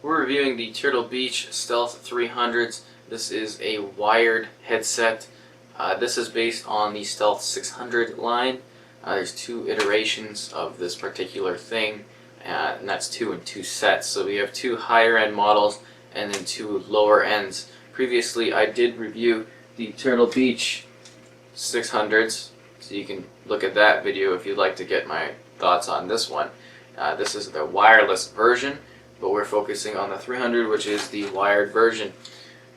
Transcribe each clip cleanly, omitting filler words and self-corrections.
We're reviewing the Turtle Beach Stealth 300s. This is a wired headset. This is based on the Stealth 600 line. There's two iterations of this particular thing, and that's 2 in 2 sets. So we have 2 higher end models and then 2 lower ends. Previously I did review the Turtle Beach 600s, so you can look at that video if you'd like to get my thoughts on this one. This is the wireless version, but we're focusing on the 300, which is the wired version.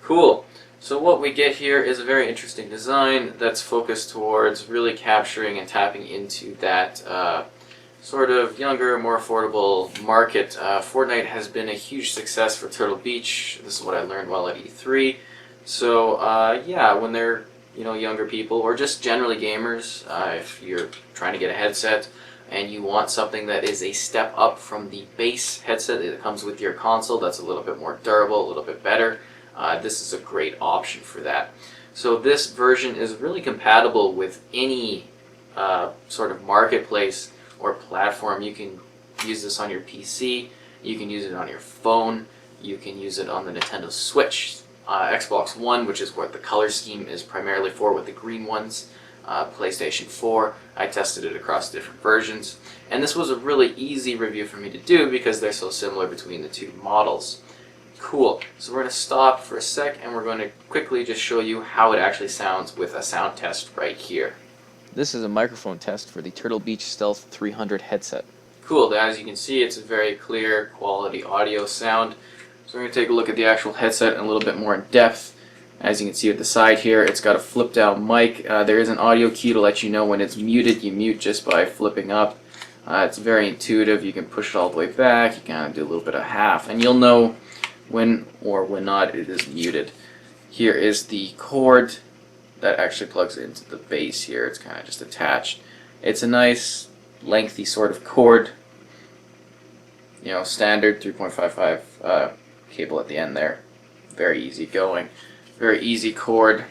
Cool. So what we get here is a very interesting design that's focused towards really capturing and tapping into that sort of younger, more affordable market. Fortnite has been a huge success for Turtle Beach. This is what I learned while at E3. So yeah, when they're younger people or just generally gamers, if you're trying to get a headset and you want something that is a step up from the base headset that comes with your console, that's a little bit more durable, a little bit better, this is a great option for that. So this version is really compatible with any sort of marketplace or platform. You can use this on your PC, you can use it on your phone, you can use it on the Nintendo Switch, Xbox One, which is what the color scheme is primarily for, with the green ones, PlayStation 4. I tested it across different versions, and this was a really easy review for me to do because they're so similar between the two models. Cool. So we're going to stop for a sec and we're going to quickly just show you how it actually sounds with a sound test right here. This is a microphone test for the Turtle Beach Stealth 300 headset. Cool. As you can see, it's a very clear quality audio sound. So we're going to take a look at the actual headset in a little bit more in depth. As you can see at the side here, it's got a flip down mic. There is an audio key to let you know when it's muted. You mute just by flipping up. It's very intuitive. You can push it all the way back. You kind of do a little bit of half, and you'll know when or when not it is muted. Here is the cord that actually plugs into the base here. It's kind of just attached. It's a nice lengthy sort of cord. Standard 3.55 cable at the end there. Very easy going. Very easy cord.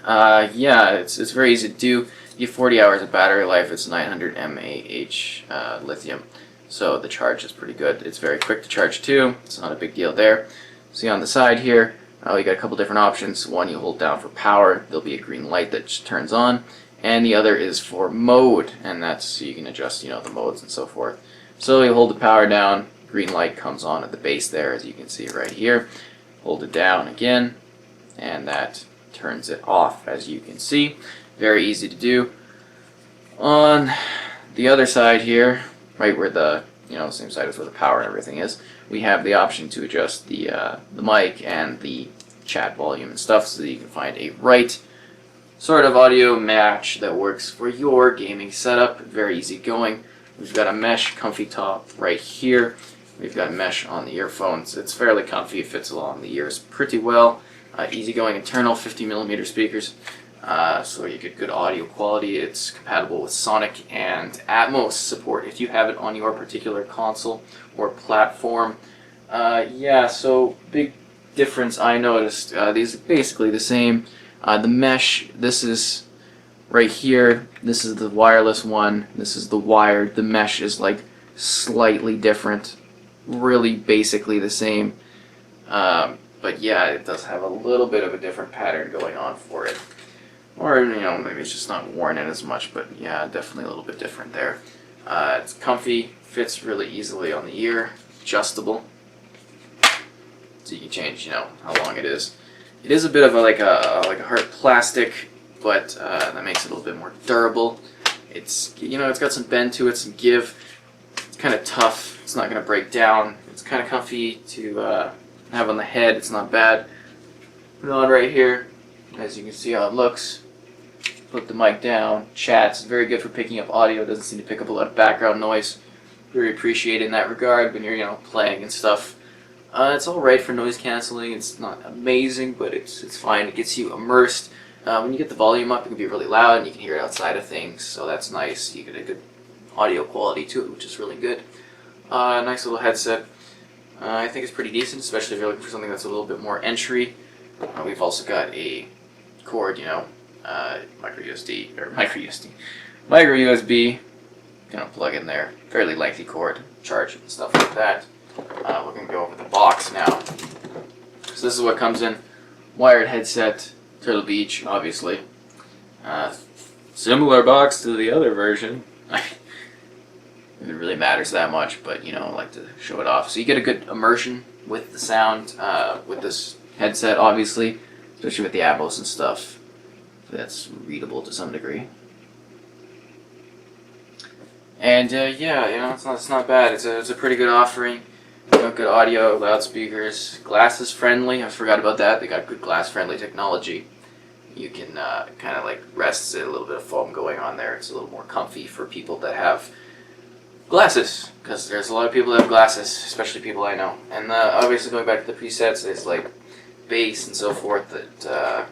Yeah, it's very easy to do. You have 40 hours of battery life. It's 900 mAh lithium, so the charge is pretty good. It's very quick to charge too. It's not a big deal there. See on the side here, you got a couple different options. One you hold down for power. There'll be a green light that just turns on, and the other is for mode, and that's so you can adjust the modes and so forth. So you hold the power down, green light comes on at the base there, as you can see right here. Hold it down again, and that turns it off, as you can see. Very easy to do. On the other side here, right where the same side as where the power and everything is, we have the option to adjust the mic and the chat volume and stuff, so that you can find a right sort of audio match that works for your gaming setup. Very easy going. We've got a mesh comfy top right here. We've got mesh on the earphones. It's fairly comfy, it fits along the ears pretty well. Easygoing internal 50mm speakers, so you get good audio quality. It's compatible with Sonic and Atmos support if you have it on your particular console or platform. Yeah, so big difference I noticed. These are basically the same. The mesh, this is right here. This is the wireless one. This is the wired. The mesh is like slightly different. Really basically the same. But yeah, it does have a little bit of a different pattern going on for it. Or, maybe it's just not worn in as much, but yeah, definitely a little bit different there. It's comfy, fits really easily on the ear, adjustable. So you can change, how long it is. It is a bit of like a hard plastic, but that makes it a little bit more durable. It's, it's got some bend to it, some give. It's kind of tough. It's not going to break down. It's kind of comfy to have on the head. It's not bad. Put it on right here. As you can see how it looks. Put the mic down. Chat's very good for picking up audio. It doesn't seem to pick up a lot of background noise. Very appreciated in that regard when you're playing and stuff. It's alright for noise cancelling. It's not amazing, but it's fine. It gets you immersed. When you get the volume up, it can be really loud and you can hear it outside of things, so that's nice. You get a good audio quality to it, which is really good. Nice little headset. I think it's pretty decent, especially if you're looking for something that's a little bit more entry. We've also got a cord, micro USB, plug in there. Fairly lengthy cord, charge and stuff like that. We're going to go over the box. So this is what comes in. Wired headset, Turtle Beach, obviously. Similar box to the other version. If it really matters that much, but I like to show it off. So you get a good immersion with the sound with this headset, obviously, especially with the Atmos and stuff. That's readable to some degree. And it's not bad. It's a pretty good offering. Good audio, loudspeakers, glasses friendly. I forgot about that. They got good glass friendly technology. You can kind of like rest a little bit of foam going on there. It's a little more comfy for people that have glasses, because there's a lot of people that have glasses, especially people I know. And obviously going back to the presets, there's like bass and so forth that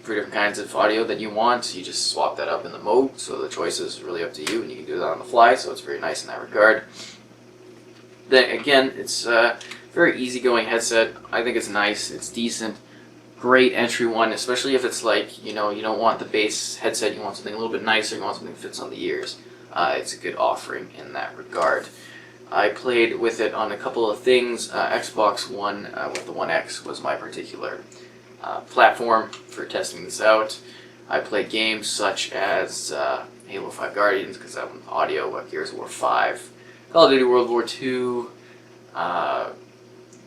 for different kinds of audio that you want. You just swap that up in the mode, so the choice is really up to you, and you can do that on the fly, so it's very nice in that regard. Then again, it's a very easygoing headset. I think it's nice, it's decent, great entry one, especially if it's like, you don't want the bass headset, you want something a little bit nicer, you want something that fits on the ears. It's a good offering in that regard. I played with it on a couple of things. Xbox One with the One X was my particular platform for testing this out. I played games such as Halo 5 Guardians, because that one's audio, Gears of War 5, Call of Duty World War II,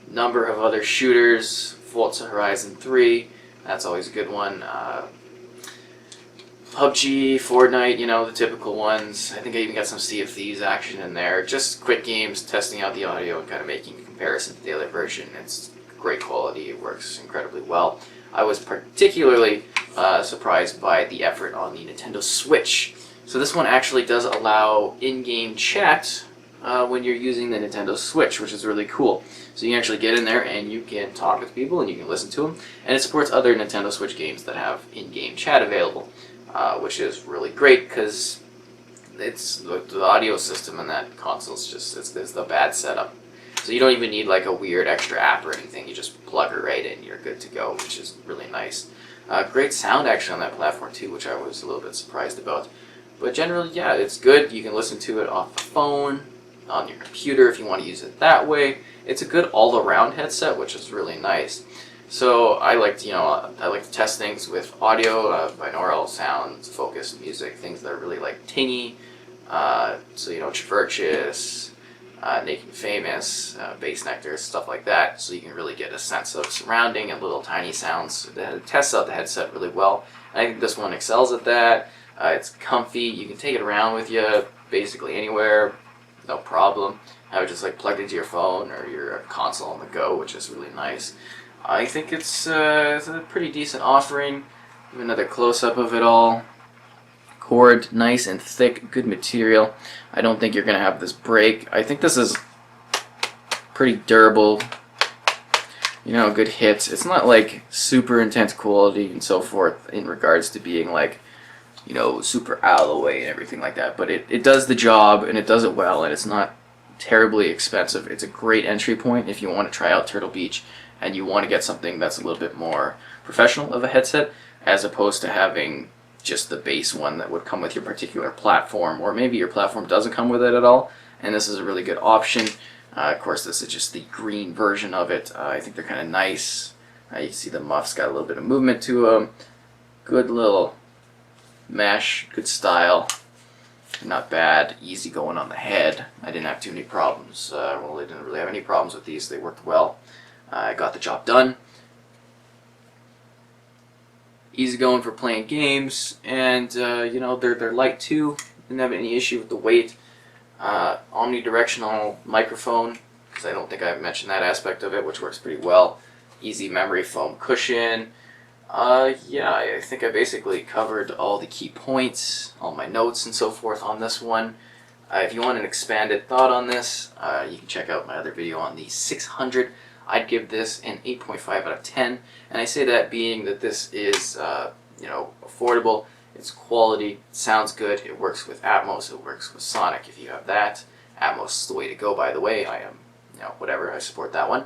number of other shooters, Forza Horizon 3, that's always a good one. PUBG, Fortnite, the typical ones. I think I even got some Sea of Thieves action in there. Just quick games, testing out the audio and kind of making a comparison to the other version. It's great quality, it works incredibly well. I was particularly surprised by the effort on the Nintendo Switch. So this one actually does allow in-game chat when you're using the Nintendo Switch, which is really cool. So you can actually get in there and you can talk with people and you can listen to them. And it supports other Nintendo Switch games that have in-game chat available. Which is really great because it's the audio system in that console is just it's the bad setup. So you don't even need like a weird extra app or anything. You just plug it right in, you're good to go, which is really nice. Great sound actually on that platform too, which I was a little bit surprised about. But generally, yeah, it's good. You can listen to it off the phone, on your computer if you want to use it that way. It's a good all-around headset, which is really nice. So I like to test things with audio, binaural sounds, focused music, things that are really like tingy. Chvrches, Naked and Famous, Bass Nectar, stuff like that. So you can really get a sense of surrounding and little tiny sounds. It tests out the headset really well. And I think this one excels at that. It's comfy. You can take it around with you basically anywhere, no problem. Have it just like plugged into your phone or your console on the go, which is really nice. I think it's a pretty decent offering. Give another close-up of it all. Cord, nice and thick, good material. I don't think you're going to have this break. I think this is pretty durable. Good hits. It's not like super intense quality and so forth in regards to being like, super out of the way and everything like that. But it does the job and it does it well, and it's not terribly expensive. It's a great entry point if you want to try out Turtle Beach and you want to get something that's a little bit more professional of a headset, as opposed to having just the base one that would come with your particular platform, or maybe your platform doesn't come with it at all, and this is a really good option. Of course, this is just the green version of it. I think they're kind of nice. You can see the muff's got a little bit of movement to them. Good little mesh, good style. Not bad, easy going on the head. I didn't have too many problems. I didn't really have any problems with these. They worked well. I got the job done. Easy going for playing games, and they're light too. Didn't have any issue with the weight. Omnidirectional microphone, because I don't think I've mentioned that aspect of it, which works pretty well. Easy memory foam cushion. I think I basically covered all the key points, all my notes and so forth on this one. If you want an expanded thought on this, you can check out my other video on the 600. I'd give this an 8.5 out of 10, and I say that being that this is, affordable, it's quality, it sounds good, it works with Atmos, it works with Sonic if you have that. Atmos is the way to go, by the way. I am, whatever, I support that one.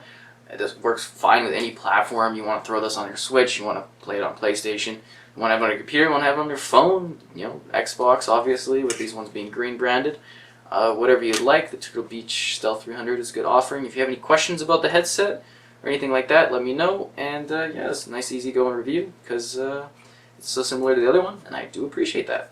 This works fine with any platform. You want to throw this on your Switch, you want to play it on PlayStation, you want to have it on your computer, you want to have it on your phone, Xbox, obviously, with these ones being green branded. Whatever you'd like, the Turtle Beach Stealth 300 is a good offering. If you have any questions about the headset, or anything like that, let me know. And yeah, it's a nice easy going review because it's so similar to the other one, and I do appreciate that.